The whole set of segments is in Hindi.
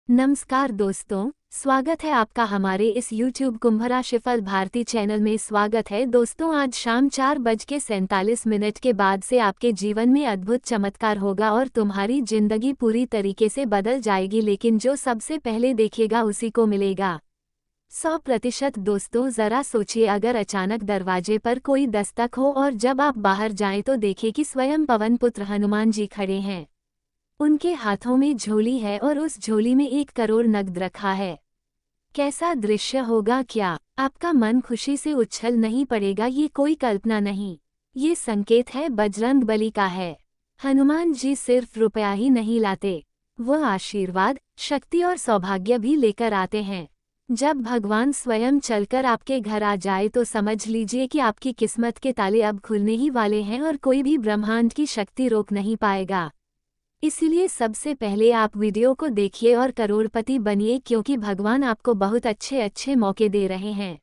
नमस्कार दोस्तों, स्वागत है आपका हमारे इस YouTube कुंभ राशिफल भारती चैनल में। स्वागत है दोस्तों, आज शाम 4:47 के बाद से आपके जीवन में अद्भुत चमत्कार होगा और तुम्हारी जिंदगी पूरी तरीके से बदल जाएगी, लेकिन जो सबसे पहले देखेगा उसी को मिलेगा 100%। दोस्तों जरा सोचिए, अगर अचानक दरवाजे पर कोई दस्तक हो और जब आप बाहर जाएं तो देखें कि स्वयं पवन पुत्र हनुमान जी खड़े हैं। उनके हाथों में झोली है और उस झोली में 1 करोड़ नकद रखा है। कैसा दृश्य होगा, क्या आपका मन खुशी से उछल नहीं पड़ेगा? ये कोई कल्पना नहीं, ये संकेत है बजरंग बली का है। हनुमान जी सिर्फ रुपया ही नहीं लाते, वह आशीर्वाद, शक्ति और सौभाग्य भी लेकर आते हैं। जब भगवान स्वयं चलकर आपके घर आ जाए तो समझ लीजिए कि आपकी किस्मत के ताले अब खुलने ही वाले हैं और कोई भी ब्रह्मांड की शक्ति रोक नहीं पाएगा। इसलिए सबसे पहले आप वीडियो को देखिए और करोड़पति बनिए, क्योंकि भगवान आपको बहुत अच्छे अच्छे मौके दे रहे हैं।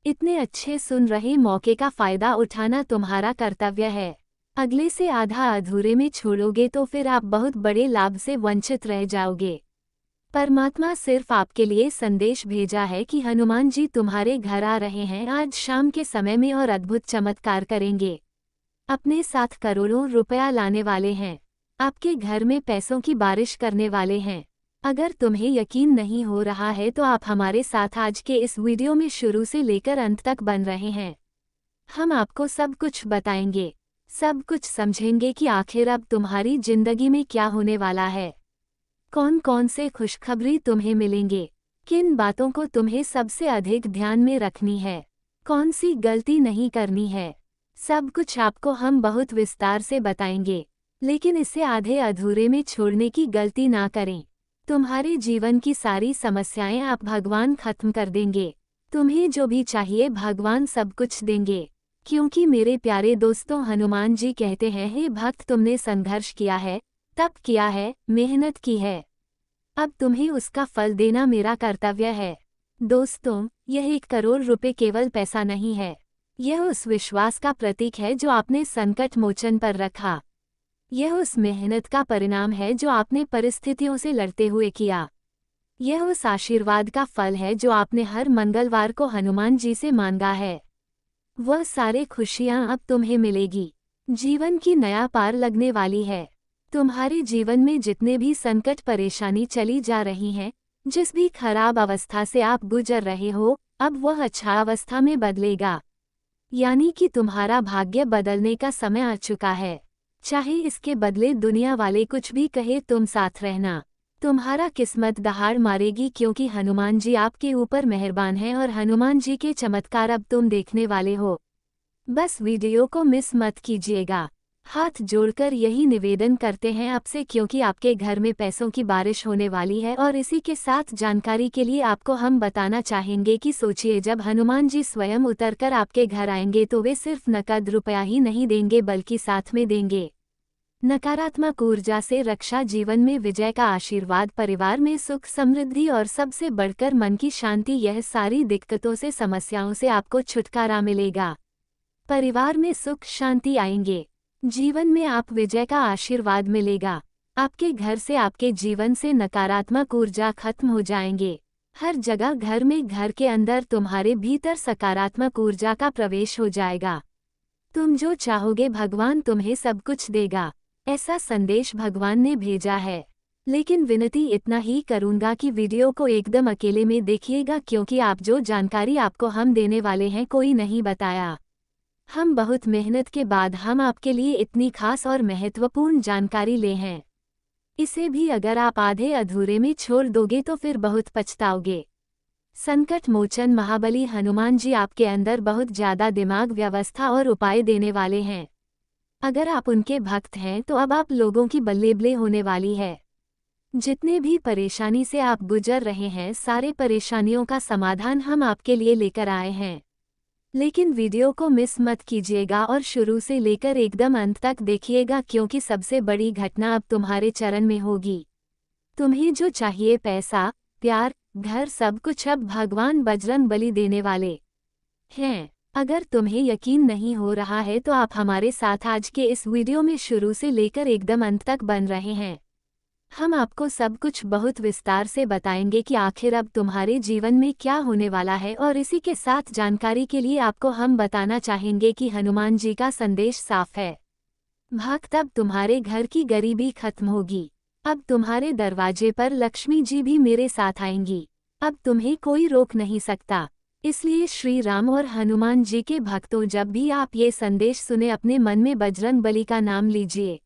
इतने अच्छे सुन रहे मौके का फायदा उठाना तुम्हारा कर्तव्य है। अगले से आधा अधूरे में छोड़ोगे तो फिर आप बहुत बड़े लाभ से वंचित रह जाओगे। परमात्मा सिर्फ आपके लिए संदेश भेजा है कि हनुमान जी तुम्हारे घर आ रहे हैं आज शाम के समय में और अद्भुत चमत्कार करेंगे। अपने साथ करोड़ों रुपया लाने वाले हैं, आपके घर में पैसों की बारिश करने वाले हैं। अगर तुम्हें यकीन नहीं हो रहा है तो आप हमारे साथ आज के इस वीडियो में शुरू से लेकर अंत तक बन रहे हैं। हम आपको सब कुछ बताएंगे, सब कुछ समझेंगे कि आखिर अब तुम्हारी जिंदगी में क्या होने वाला है। कौन कौन से खुशखबरी तुम्हें मिलेंगे, किन बातों को तुम्हें सबसे अधिक ध्यान में रखनी है, कौन सी गलती नहीं करनी है, सब कुछ आपको हम बहुत विस्तार से बताएंगे। लेकिन इसे आधे अधूरे में छोड़ने की गलती ना करें। तुम्हारे जीवन की सारी समस्याएं आप भगवान खत्म कर देंगे। तुम्हें जो भी चाहिए भगवान सब कुछ देंगे, क्योंकि मेरे प्यारे दोस्तों हनुमान जी कहते हैं, हे भक्त, तुमने संघर्ष किया है, तप किया है, मेहनत की है, अब तुम्हें उसका फल देना मेरा कर्तव्य है। दोस्तों, यह 1 करोड़ रुपए केवल पैसा नहीं है, यह उस विश्वास का प्रतीक है जो आपने संकट मोचन पर रखा। यह उस मेहनत का परिणाम है जो आपने परिस्थितियों से लड़ते हुए किया। यह उस आशीर्वाद का फल है जो आपने हर मंगलवार को हनुमान जी से मांगा है। वह सारे खुशियां अब तुम्हें मिलेगी। जीवन की नया पार लगने वाली है। तुम्हारे जीवन में जितने भी संकट परेशानी चली जा रही हैं, जिस भी खराब अवस्था से आप गुजर रहे हो, अब वह अच्छा अवस्था में बदलेगा। यानी कि तुम्हारा भाग्य बदलने का समय आ चुका है। चाहे इसके बदले दुनिया वाले कुछ भी कहे, तुम साथ रहना। तुम्हारा किस्मत दहाड़ मारेगी, क्योंकि हनुमान जी आपके ऊपर मेहरबान हैं और हनुमान जी के चमत्कार अब तुम देखने वाले हो। बस वीडियो को मिस मत कीजिएगा। हाथ जोड़कर यही निवेदन करते हैं आपसे, क्योंकि आपके घर में पैसों की बारिश होने वाली है। और इसी के साथ जानकारी के लिए आपको हम बताना चाहेंगे कि सोचिए, जब हनुमान जी स्वयं उतरकर आपके घर आएंगे तो वे सिर्फ नकद रुपया ही नहीं देंगे, बल्कि साथ में देंगे नकारात्मक ऊर्जा से रक्षा, जीवन में विजय का आशीर्वाद, परिवार में सुख समृद्धि और सबसे बढ़कर मन की शांति। यह सारी दिक्कतों से, समस्याओं से आपको छुटकारा मिलेगा। परिवार में सुख शांति आएंगे, जीवन में आप विजय का आशीर्वाद मिलेगा। आपके घर से, आपके जीवन से नकारात्मक ऊर्जा खत्म हो जाएंगे। हर जगह, घर में, घर के अंदर, तुम्हारे भीतर सकारात्मक ऊर्जा का प्रवेश हो जाएगा। तुम जो चाहोगे भगवान तुम्हें सब कुछ देगा, ऐसा संदेश भगवान ने भेजा है। लेकिन विनती इतना ही करूंगा कि वीडियो को एकदम अकेले में देखिएगा, क्योंकि आप जो जानकारी आपको हम देने वाले हैं कोई नहीं बताया। हम बहुत मेहनत के बाद हम आपके लिए इतनी खास और महत्वपूर्ण जानकारी ले हैं। इसे भी अगर आप आधे अधूरे में छोड़ दोगे तो फिर बहुत पछताओगे। संकट मोचन महाबली हनुमान जी आपके अंदर बहुत ज्यादा दिमाग, व्यवस्था और उपाय देने वाले हैं। अगर आप उनके भक्त हैं तो अब आप लोगों की बल्लेबले होने वाली है। जितने भी परेशानी से आप गुजर रहे हैं, सारे परेशानियों का समाधान हम आपके लिए लेकर आए हैं। लेकिन वीडियो को मिस मत कीजिएगा और शुरू से लेकर एकदम अंत तक देखिएगा, क्योंकि सबसे बड़ी घटना अब तुम्हारे चरण में होगी। तुम्हें जो चाहिए, पैसा, प्यार, घर, सब कुछ अब भगवान बजरंग बली देने वाले हैं। अगर तुम्हें यकीन नहीं हो रहा है तो आप हमारे साथ आज के इस वीडियो में शुरू से लेकर एकदम अंत तक बन रहे हैं। हम आपको सब कुछ बहुत विस्तार से बताएंगे कि आखिर अब तुम्हारे जीवन में क्या होने वाला है, और इसी के साथ जानकारी के लिए आपको हम बताना चाहेंगे कि हनुमान जी का संदेश साफ है। भक्त, अब तुम्हारे घर की गरीबी खत्म होगी। अब तुम्हारे दरवाजे पर लक्ष्मी जी भी मेरे साथ आएंगी। अब तुम्हें कोई रोक नहीं सकता। इसलिए श्री राम और हनुमान जी के भक्तों, जब भी आप ये संदेश सुने, अपने मन में बजरंग बली का नाम लीजिए।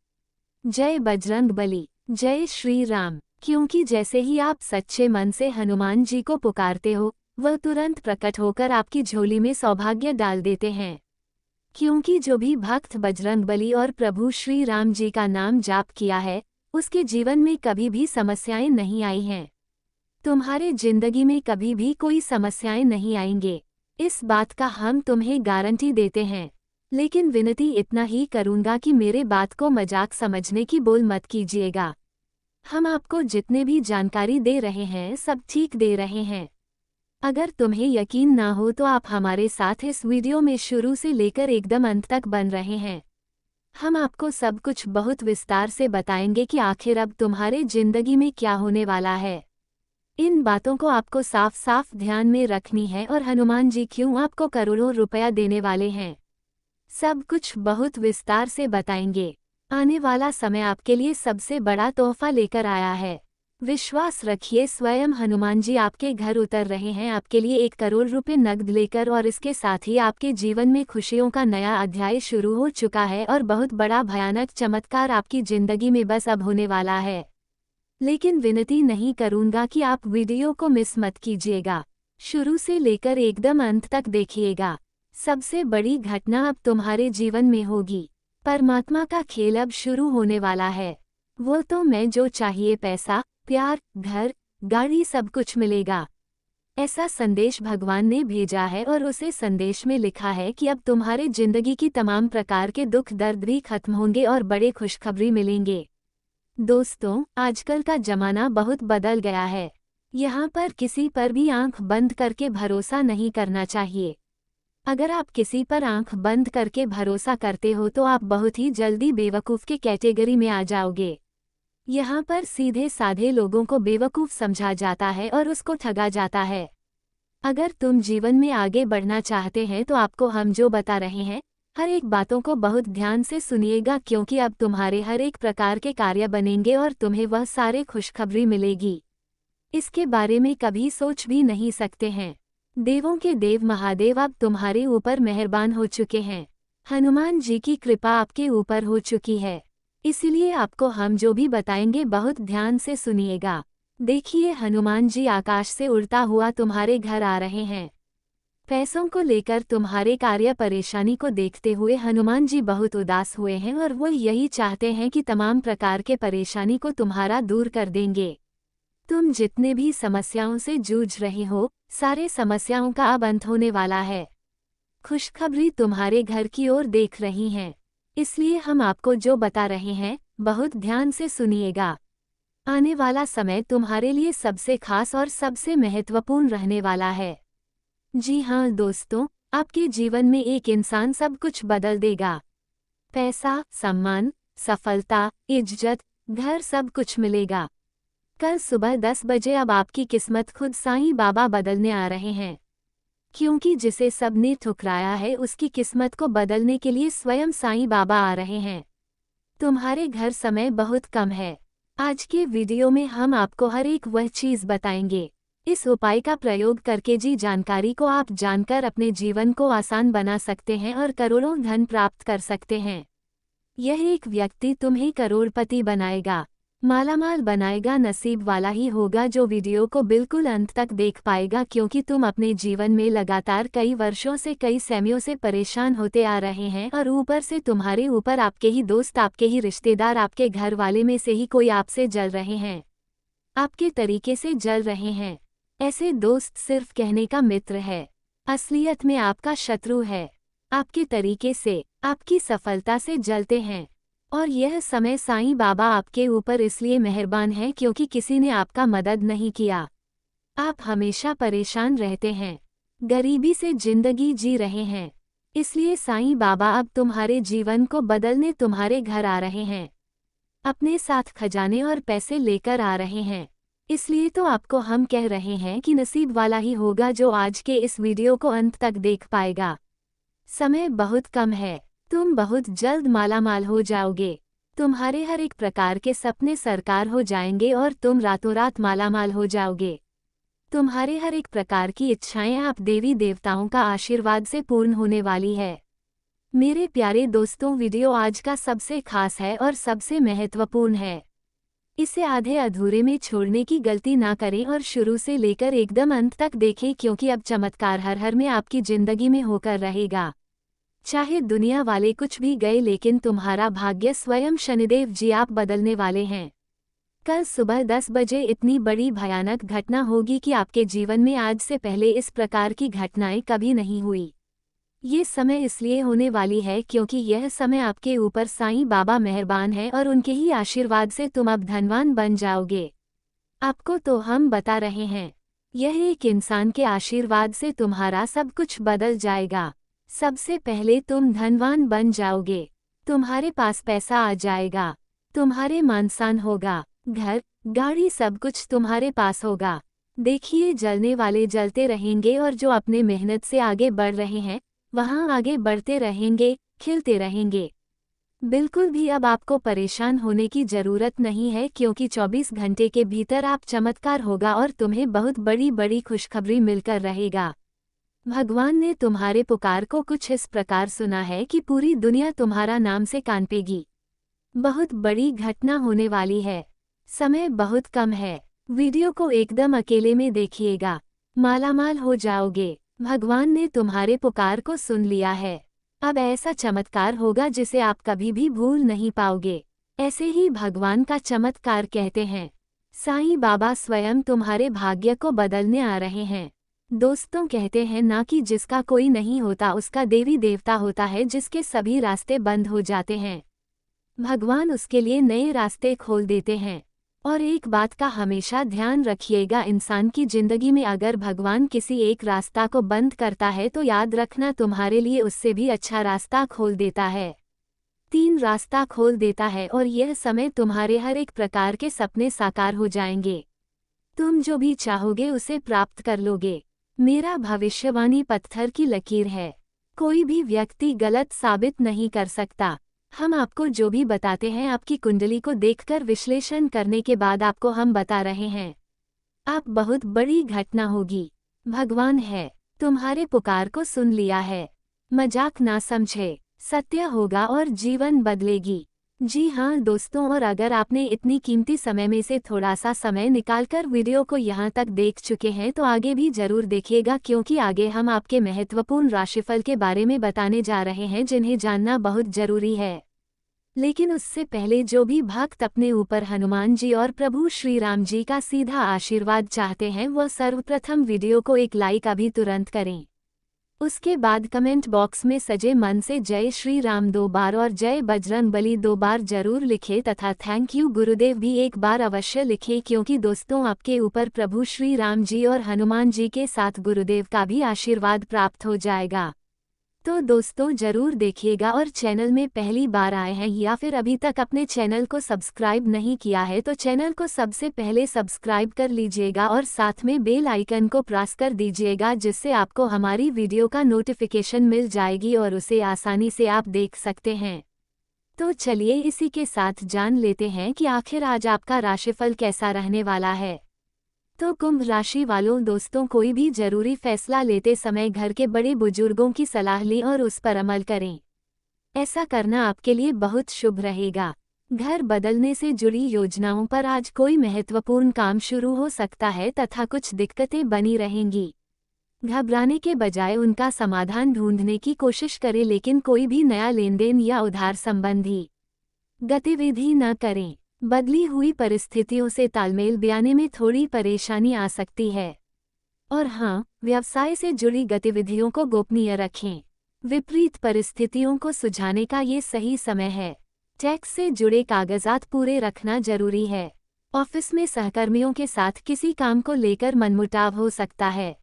जय बजरंग बली, जय श्री राम। क्योंकि जैसे ही आप सच्चे मन से हनुमान जी को पुकारते हो, वह तुरंत प्रकट होकर आपकी झोली में सौभाग्य डाल देते हैं। क्योंकि जो भी भक्त बजरंग बली और प्रभु श्री राम जी का नाम जाप किया है, उसके जीवन में कभी भी समस्याएं नहीं आई हैं। तुम्हारे जिंदगी में कभी भी कोई समस्याएं नहीं आएंगे, इस बात का हम तुम्हें गारंटी देते हैं। लेकिन विनती इतना ही करूंगा कि मेरे बात को मजाक समझने की बोल मत कीजिएगा। हम आपको जितने भी जानकारी दे रहे हैं, सब ठीक दे रहे हैं। अगर तुम्हें यकीन ना हो तो आप हमारे साथ इस वीडियो में शुरू से लेकर एकदम अंत तक बन रहे हैं। हम आपको सब कुछ बहुत विस्तार से बताएंगे कि आखिर अब तुम्हारे जिंदगी में क्या होने वाला है। इन बातों को आपको साफ साफ ध्यान में रखनी है, और हनुमान जी क्यों आपको करोड़ों रुपया देने वाले हैं, सब कुछ बहुत विस्तार से बताएंगे। आने वाला समय आपके लिए सबसे बड़ा तोहफा लेकर आया है। विश्वास रखिए, स्वयं हनुमान जी आपके घर उतर रहे हैं आपके लिए 1 करोड़ रुपए नकद लेकर, और इसके साथ ही आपके जीवन में खुशियों का नया अध्याय शुरू हो चुका है, और बहुत बड़ा भयानक चमत्कार आपकी जिंदगी में बस अब होने वाला है। लेकिन विनती नहीं करूंगा कि आप वीडियो को मिस मत कीजिएगा, शुरू से लेकर एकदम अंत तक देखिएगा। सबसे बड़ी घटना अब तुम्हारे जीवन में होगी। परमात्मा का खेल अब शुरू होने वाला है। वो तो मैं जो चाहिए, पैसा, प्यार, घर, गाड़ी, सब कुछ मिलेगा, ऐसा संदेश भगवान ने भेजा है। और उसे संदेश में लिखा है कि अब तुम्हारे जिंदगी की तमाम प्रकार के दुख दर्द भी खत्म होंगे और बड़े खुशखबरी मिलेंगे। दोस्तों, आजकल का जमाना बहुत बदल गया है। यहाँ पर किसी पर भी आंख बंद करके भरोसा नहीं करना चाहिए। अगर आप किसी पर आंख बंद करके भरोसा करते हो तो आप बहुत ही जल्दी बेवकूफ़ के कैटेगरी में आ जाओगे। यहाँ पर सीधे साधे लोगों को बेवकूफ़ समझा जाता है और उसको ठगा जाता है। अगर तुम जीवन में आगे बढ़ना चाहते हैं तो आपको हम जो बता रहे हैं, हर एक बातों को बहुत ध्यान से सुनिएगा, क्योंकि अब तुम्हारे हर एक प्रकार के कार्य बनेंगे और तुम्हें वह सारे खुशखबरी मिलेगी। इसके बारे में कभी सोच भी नहीं सकते हैं। देवों के देव महादेव अब तुम्हारे ऊपर मेहरबान हो चुके हैं। हनुमान जी की कृपा आपके ऊपर हो चुकी है। इसलिए आपको हम जो भी बताएंगे बहुत ध्यान से सुनिएगा। देखिए, हनुमान जी आकाश से उड़ता हुआ तुम्हारे घर आ रहे हैं। पैसों को लेकर तुम्हारे कार्य परेशानी को देखते हुए हनुमान जी बहुत उदास हुए हैं, और वो यही चाहते हैं कि तमाम प्रकार के परेशानी को तुम्हारा दूर कर देंगे। तुम जितने भी समस्याओं से जूझ रहे हो, सारे समस्याओं का अब अंत होने वाला है। खुशखबरी तुम्हारे घर की ओर देख रही हैं। इसलिए हम आपको जो बता रहे हैं, बहुत ध्यान से सुनिएगा। आने वाला समय तुम्हारे लिए सबसे खास और सबसे महत्वपूर्ण रहने वाला है। जी हाँ दोस्तों, आपके जीवन में एक इंसान सब कुछ बदल देगा। पैसा, सम्मान, सफलता, इज्जत, घर, सब कुछ मिलेगा। कल सुबह 10 बजे अब आपकी किस्मत खुद साईं बाबा बदलने आ रहे हैं। क्योंकि जिसे सबने ठुकराया है, उसकी किस्मत को बदलने के लिए स्वयं साईं बाबा आ रहे हैं। तुम्हारे घर समय बहुत कम है। आज के वीडियो में हम आपको हर एक वह चीज़ बताएंगे। इस उपाय का प्रयोग करके जी जानकारी को आप जानकर अपने जीवन को आसान बना सकते हैं और करोड़ों धन प्राप्त कर सकते हैं। यह एक व्यक्ति तुम्हें करोड़पति बनाएगा, मालामाल बनाएगा। नसीब वाला ही होगा जो वीडियो को बिल्कुल अंत तक देख पाएगा, क्योंकि तुम अपने जीवन में लगातार कई वर्षों से, कई सैमियों से परेशान होते आ रहे हैं, और ऊपर से तुम्हारे ऊपर आपके ही दोस्त, आपके ही रिश्तेदार, आपके घर वाले में से ही कोई आपसे जल रहे हैं, आपके तरीके से जल रहे हैं। ऐसे दोस्त सिर्फ कहने का मित्र है, असलियत में आपका शत्रु है। आपके तरीके से, आपकी सफलता से जलते हैं। और यह समय साईं बाबा आपके ऊपर इसलिए मेहरबान हैं क्योंकि किसी ने आपका मदद नहीं किया। आप हमेशा परेशान रहते हैं, गरीबी से जिंदगी जी रहे हैं। इसलिए साईं बाबा अब तुम्हारे जीवन को बदलने तुम्हारे घर आ रहे हैं। अपने साथ खजाने और पैसे लेकर आ रहे हैं। इसलिए तो आपको हम कह रहे हैं कि नसीब वाला ही होगा जो आज के इस वीडियो को अंत तक देख पाएगा। समय बहुत कम है, तुम बहुत जल्द मालामाल हो जाओगे। तुम्हारे हर एक प्रकार के सपने साकार हो जाएंगे और तुम रातों रात मालामाल हो जाओगे। तुम्हारे हर एक प्रकार की इच्छाएं आप देवी देवताओं का आशीर्वाद से पूर्ण होने वाली है। मेरे प्यारे दोस्तों, वीडियो आज का सबसे खास है और सबसे महत्वपूर्ण है। इसे आधे अधूरे में छोड़ने की गलती ना करें और शुरू से लेकर एकदम अंत तक देखें, क्योंकि अब चमत्कार हर हर में आपकी जिंदगी में होकर रहेगा। चाहे दुनिया वाले कुछ भी गए, लेकिन तुम्हारा भाग्य स्वयं शनिदेव जी आप बदलने वाले हैं। कल सुबह 10 बजे इतनी बड़ी भयानक घटना होगी कि आपके जीवन में आज से पहले इस प्रकार की घटनाएं कभी नहीं हुई। ये समय इसलिए होने वाली है क्योंकि यह समय आपके ऊपर साईं बाबा मेहरबान है और उनके ही आशीर्वाद से तुम अब धनवान बन जाओगे। आपको तो हम बता रहे हैं, यह एक इंसान के आशीर्वाद से तुम्हारा सब कुछ बदल जाएगा। सबसे पहले तुम धनवान बन जाओगे, तुम्हारे पास पैसा आ जाएगा, तुम्हारे मान-सम्मान होगा, घर, गाड़ी सब कुछ तुम्हारे पास होगा। देखिए, जलने वाले जलते रहेंगे और जो अपने मेहनत से आगे बढ़ रहे हैं वहाँ आगे बढ़ते रहेंगे, खिलते रहेंगे। बिल्कुल भी अब आपको परेशान होने की जरूरत नहीं है, क्योंकि 24 घंटे के भीतर आप चमत्कार होगा और तुम्हें बहुत बड़ी बड़ी खुशखबरी मिलकर रहेगा। भगवान ने तुम्हारे पुकार को कुछ इस प्रकार सुना है कि पूरी दुनिया तुम्हारा नाम से कांपेगी। बहुत बड़ी घटना होने वाली है। समय बहुत कम है, वीडियो को एकदम अकेले में देखिएगा, मालामाल हो जाओगे। भगवान ने तुम्हारे पुकार को सुन लिया है। अब ऐसा चमत्कार होगा जिसे आप कभी भी भूल नहीं पाओगे। ऐसे ही भगवान का चमत्कार कहते हैं। साईं बाबा स्वयं तुम्हारे भाग्य को बदलने आ रहे हैं। दोस्तों, कहते हैं ना कि जिसका कोई नहीं होता उसका देवी देवता होता है, जिसके सभी रास्ते बंद हो जाते हैं भगवान उसके लिए नए रास्ते खोल देते हैं। और एक बात का हमेशा ध्यान रखिएगा, इंसान की जिंदगी में अगर भगवान किसी एक रास्ता को बंद करता है तो याद रखना तुम्हारे लिए उससे भी अच्छा रास्ता खोल देता है। 3 रास्ता खोल देता है और यह समय तुम्हारे हर एक प्रकार के सपने साकार हो जाएंगे। तुम जो भी चाहोगे उसे प्राप्त कर लोगे। मेरा भविष्यवाणी पत्थर की लकीर है, कोई भी व्यक्ति गलत साबित नहीं कर सकता। हम आपको जो भी बताते हैं आपकी कुंडली को देखकर विश्लेषण करने के बाद आपको हम बता रहे हैं। आप बहुत बड़ी घटना होगी। भगवान है, तुम्हारे पुकार को सुन लिया है। मजाक ना समझे, सत्य होगा और जीवन बदलेगी। जी हाँ दोस्तों, और अगर आपने इतनी कीमती समय में से थोड़ा सा समय निकालकर वीडियो को यहाँ तक देख चुके हैं तो आगे भी जरूर देखिएगा, क्योंकि आगे हम आपके महत्वपूर्ण राशिफल के बारे में बताने जा रहे हैं जिन्हें जानना बहुत जरूरी है। लेकिन उससे पहले जो भी भक्त अपने ऊपर हनुमान जी और प्रभु श्री राम जी का सीधा आशीर्वाद चाहते हैं वह सर्वप्रथम वीडियो को एक लाइक अभी तुरंत करें। उसके बाद कमेंट बॉक्स में सजे मन से जय श्री राम 2 बार और जय बजरंगबली 2 बार जरूर लिखें तथा थैंक यू गुरुदेव भी 1 बार अवश्य लिखें, क्योंकि दोस्तों आपके ऊपर प्रभु श्री राम जी और हनुमान जी के साथ गुरुदेव का भी आशीर्वाद प्राप्त हो जाएगा। तो दोस्तों जरूर देखिएगा, और चैनल में पहली बार आए हैं या फिर अभी तक अपने चैनल को सब्सक्राइब नहीं किया है तो चैनल को सबसे पहले सब्सक्राइब कर लीजिएगा और साथ में बेल आइकन को प्रेस कर दीजिएगा, जिससे आपको हमारी वीडियो का नोटिफिकेशन मिल जाएगी और उसे आसानी से आप देख सकते हैं। तो चलिए इसी के साथ जान लेते हैं कि आखिर आज आपका राशिफल कैसा रहने वाला है। तो कुंभ राशि वालों दोस्तों, कोई भी जरूरी फैसला लेते समय घर के बड़े बुजुर्गों की सलाह लें और उस पर अमल करें। ऐसा करना आपके लिए बहुत शुभ रहेगा। घर बदलने से जुड़ी योजनाओं पर आज कोई महत्वपूर्ण काम शुरू हो सकता है तथा कुछ दिक्कतें बनी रहेंगी। घबराने के बजाय उनका समाधान ढूंढने की कोशिश करें, लेकिन कोई भी नया लेनदेन या उधार संबंधी गतिविधि न करें। बदली हुई परिस्थितियों से तालमेल बनाने में थोड़ी परेशानी आ सकती है। और हाँ, व्यवसाय से जुड़ी गतिविधियों को गोपनीय रखें। विपरीत परिस्थितियों को सुलझाने का ये सही समय है। टैक्स से जुड़े कागजात पूरे रखना जरूरी है। ऑफिस में सहकर्मियों के साथ किसी काम को लेकर मनमुटाव हो सकता है।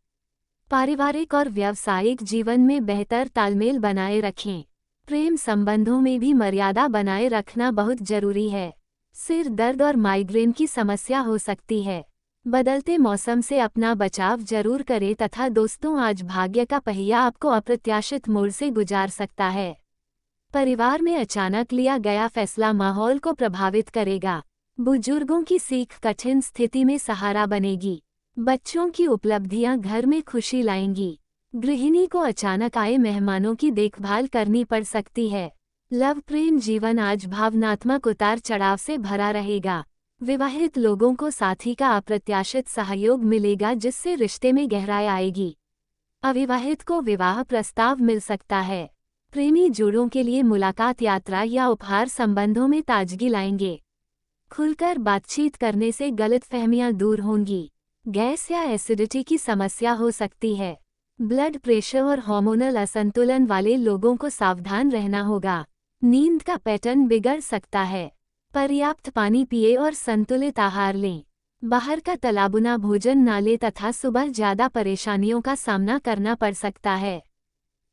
पारिवारिक और व्यावसायिक जीवन में बेहतर तालमेल बनाए रखें। प्रेम संबंधों में भी मर्यादा बनाए रखना बहुत जरूरी है। सिर दर्द और माइग्रेन की समस्या हो सकती है। बदलते मौसम से अपना बचाव जरूर करें तथा दोस्तों, आज भाग्य का पहिया आपको अप्रत्याशित मोड़ से गुजार सकता है। परिवार में अचानक लिया गया फैसला माहौल को प्रभावित करेगा। बुजुर्गों की सीख कठिन स्थिति में सहारा बनेगी। बच्चों की उपलब्धियां घर में खुशी लाएंगी। गृहिणी को अचानक आए मेहमानों की देखभाल करनी पड़ सकती है। लव प्रेम जीवन आज भावनात्मक उतार चढ़ाव से भरा रहेगा। विवाहित लोगों को साथी का अप्रत्याशित सहयोग मिलेगा, जिससे रिश्ते में गहराई आएगी। अविवाहित को विवाह प्रस्ताव मिल सकता है। प्रेमी जोड़ों के लिए मुलाकात, यात्रा या उपहार संबंधों में ताजगी लाएंगे। खुलकर बातचीत करने से गलतफहमियां दूर होंगी। गैस या एसिडिटी की समस्या हो सकती है। ब्लड प्रेशर और हार्मोनल असंतुलन वाले लोगों को सावधान रहना होगा। नींद का पैटर्न बिगड़ सकता है। पर्याप्त पानी पिए और संतुलित आहार लें। बाहर का तलाबुना भोजन न लें तथा सुबह ज्यादा परेशानियों का सामना करना पड़ सकता है।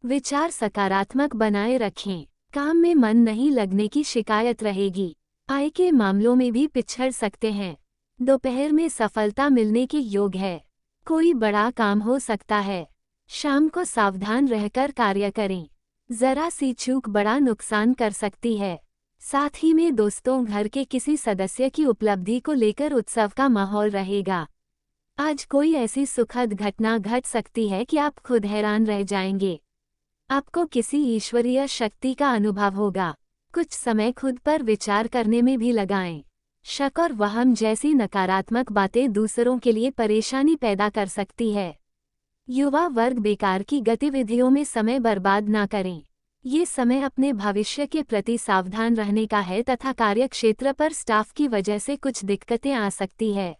विचार सकारात्मक बनाए रखें। काम में मन नहीं लगने की शिकायत रहेगी। आय के मामलों में भी पिछड़ सकते हैं। दोपहर में सफलता मिलने के योग है। कोई बड़ा काम हो सकता है। शाम को सावधान रहकर कार्य करें। जरा सी चूक बड़ा नुकसान कर सकती है। साथ ही में दोस्तों, घर के किसी सदस्य की उपलब्धि को लेकर उत्सव का माहौल रहेगा। आज कोई ऐसी सुखद घटना घट सकती है कि आप खुद हैरान रह जाएंगे। आपको किसी ईश्वरीय शक्ति का अनुभव होगा। कुछ समय खुद पर विचार करने में भी लगाएं। शक और वहम जैसी नकारात्मक बातें दूसरों के लिए परेशानी पैदा कर सकती है। युवा वर्ग बेकार की गतिविधियों में समय बर्बाद ना करें। ये समय अपने भविष्य के प्रति सावधान रहने का है तथा कार्यक्षेत्र पर स्टाफ की वजह से कुछ दिक्कतें आ सकती है,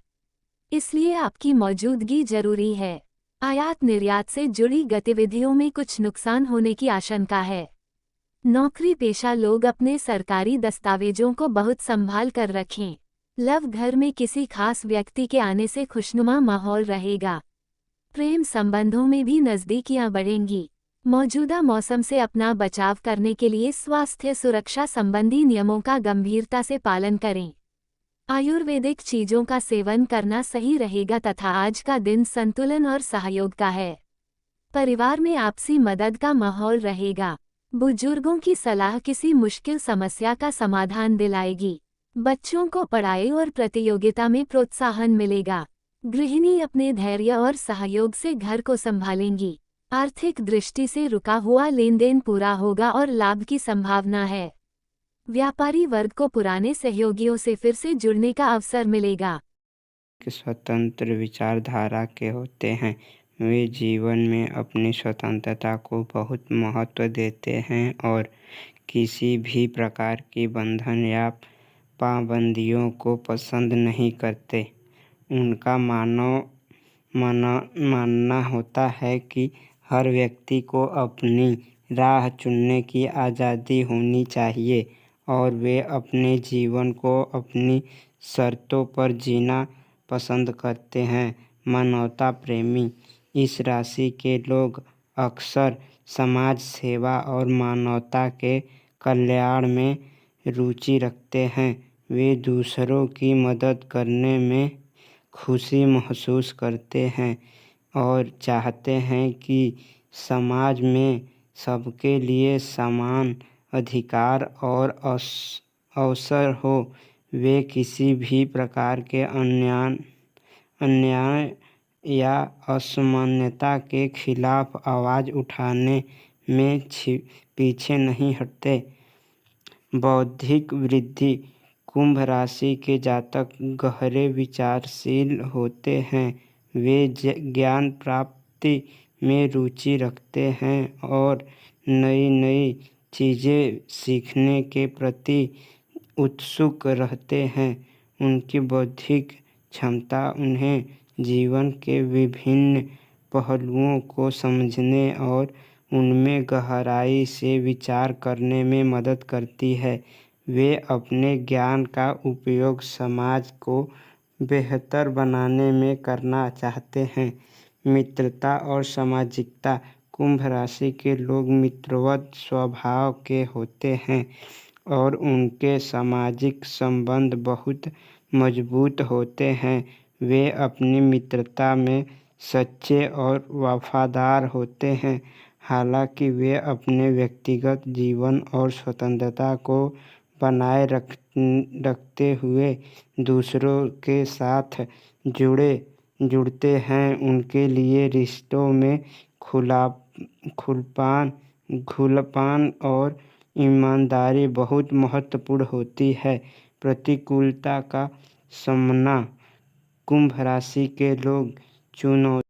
इसलिए आपकी मौजूदगी जरूरी है। आयात निर्यात से जुड़ी गतिविधियों में कुछ नुकसान होने की आशंका है। नौकरी पेशा लोग अपने सरकारी दस्तावेजों को बहुत संभाल कर रखें। लव घर में किसी खास व्यक्ति के आने से खुशनुमा माहौल रहेगा। प्रेम संबंधों में भी नज़दीकियां बढ़ेंगी। मौजूदा मौसम से अपना बचाव करने के लिए स्वास्थ्य सुरक्षा संबंधी नियमों का गंभीरता से पालन करें। आयुर्वेदिक चीजों का सेवन करना सही रहेगा तथा आज का दिन संतुलन और सहयोग का है। परिवार में आपसी मदद का माहौल रहेगा। बुजुर्गों की सलाह किसी मुश्किल समस्या का समाधान दिलाएगी। बच्चों को पढ़ाई और प्रतियोगिता में प्रोत्साहन मिलेगा। गृहिणी अपने धैर्य और सहयोग से घर को संभालेंगी। आर्थिक दृष्टि से रुका हुआ लेनदेन पूरा होगा और लाभ की संभावना है। व्यापारी वर्ग को पुराने सहयोगियों से फिर से जुड़ने का अवसर मिलेगा। स्वतंत्र विचारधारा के होते हैं। वे जीवन में अपनी स्वतंत्रता को बहुत महत्व देते हैं और किसी भी प्रकार की बंधन या पाबंदियों को पसंद नहीं करते। उनका मानना होता है कि हर व्यक्ति को अपनी राह चुनने की आज़ादी होनी चाहिए और वे अपने जीवन को अपनी शर्तों पर जीना पसंद करते हैं। मानवता प्रेमी इस राशि के लोग अक्सर समाज सेवा और मानवता के कल्याण में रुचि रखते हैं। वे दूसरों की मदद करने में खुशी महसूस करते हैं और चाहते हैं कि समाज में सबके लिए समान अधिकार और अवसर हो। वे किसी भी प्रकार के अन्याय या असमानता के खिलाफ आवाज़ उठाने में पीछे नहीं हटते। बौद्धिक वृद्धि कुंभ राशि के जातक गहरे विचारशील होते हैं। वे ज्ञान प्राप्ति में रुचि रखते हैं और नई नई चीज़ें सीखने के प्रति उत्सुक रहते हैं। उनकी बौद्धिक क्षमता उन्हें जीवन के विभिन्न पहलुओं को समझने और उनमें गहराई से विचार करने में मदद करती है। वे अपने ज्ञान का उपयोग समाज को बेहतर बनाने में करना चाहते हैं। मित्रता और सामाजिकता कुंभ राशि के लोग मित्रवत स्वभाव के होते हैं और उनके सामाजिक संबंध बहुत मजबूत होते हैं। वे अपनी मित्रता में सच्चे और वफादार होते हैं। हालांकि वे अपने व्यक्तिगत जीवन और स्वतंत्रता को बनाए रखते हुए दूसरों के साथ जुड़ते हैं। उनके लिए रिश्तों में खुलापन और ईमानदारी बहुत महत्वपूर्ण होती है। प्रतिकूलता का सामना कुंभ राशि के लोग चुनौती